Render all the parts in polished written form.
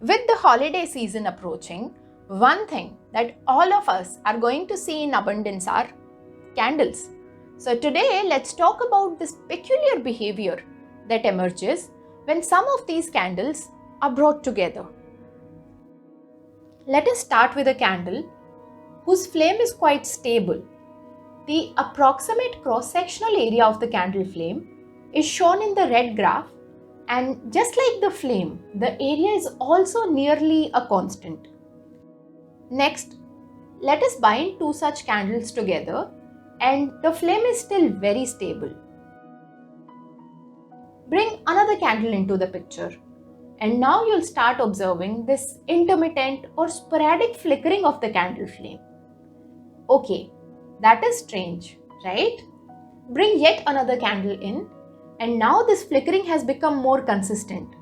With the holiday season approaching, one thing that all of us are going to see in abundance are candles. So today, let's talk about this peculiar behavior that emerges when some of these candles are brought together. Let us start with a candle whose flame is quite stable. The approximate cross-sectional area of the candle flame is shown in the red graph, and just like the flame, the area is also nearly a constant. Next, let us bind two such candles together and the flame is still very stable. Bring another candle into the picture and now you'll start observing this intermittent or sporadic flickering of the candle flame. Okay, that is strange, right? Bring yet another candle in and now this flickering has become more consistent.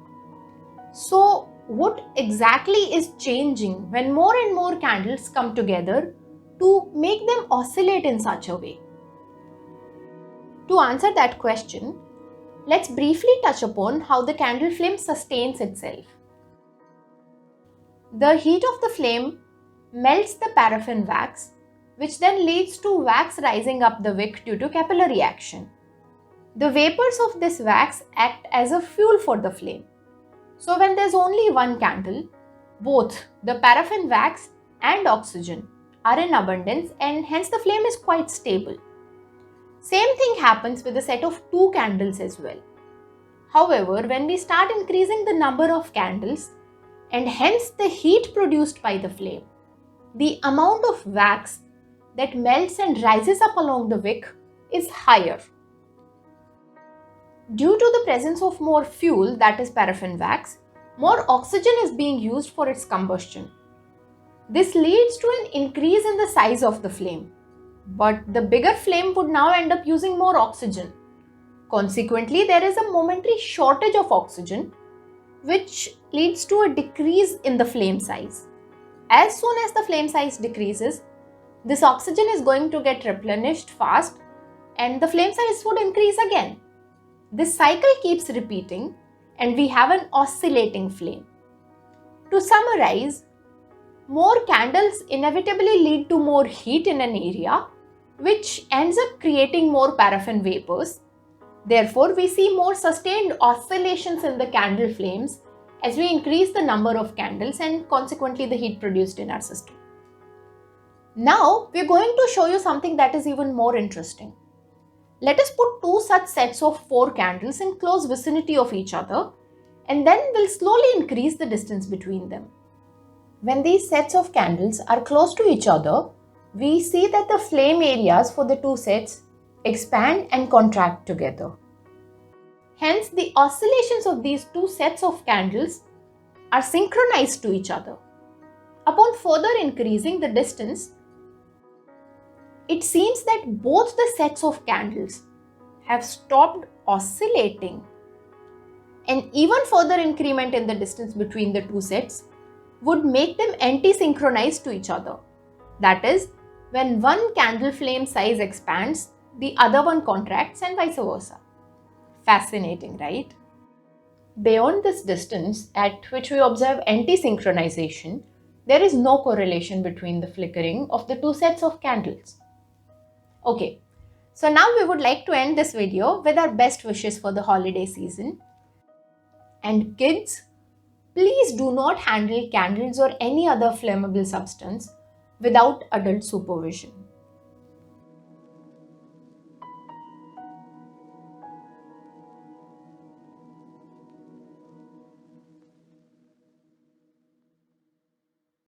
So what exactly is changing when more and more candles come together to make them oscillate in such a way? To answer that question, let's briefly touch upon how the candle flame sustains itself. The heat of the flame melts the paraffin wax, which then leads to wax rising up the wick due to capillary action. The vapors of this wax act as a fuel for the flame. So when there's only one candle, both the paraffin wax and oxygen are in abundance and hence the flame is quite stable. Same thing happens with a set of two candles as well. However, when we start increasing the number of candles and hence the heat produced by the flame, the amount of wax that melts and rises up along the wick is higher. Due to the presence of more fuel, that is paraffin wax, more oxygen is being used for its combustion. This leads to an increase in the size of the flame, but the bigger flame would now end up using more oxygen. Consequently, there is a momentary shortage of oxygen, which leads to a decrease in the flame size. As soon as the flame size decreases, this oxygen is going to get replenished fast and the flame size would increase again. This cycle keeps repeating and we have an oscillating flame. To summarize, more candles inevitably lead to more heat in an area, which ends up creating more paraffin vapors. Therefore, we see more sustained oscillations in the candle flames as we increase the number of candles and consequently the heat produced in our system. Now, we are going to show you something that is even more interesting. Let us put two such sets of 4 candles in close vicinity of each other and then we'll slowly increase the distance between them. When these sets of candles are close to each other, we see that the flame areas for the two sets expand and contract together. Hence, the oscillations of these two sets of candles are synchronized to each other. Upon further increasing the distance, it seems that both the sets of candles have stopped oscillating. An even further increment in the distance between the two sets would make them anti-synchronize to each other. That is, when one candle flame size expands, the other one contracts and vice versa. Fascinating, right? Beyond this distance at which we observe anti-synchronization, there is no correlation between the flickering of the two sets of candles. Okay, so now we would like to end this video with our best wishes for the holiday season. And kids, please do not handle candles or any other flammable substance without adult supervision.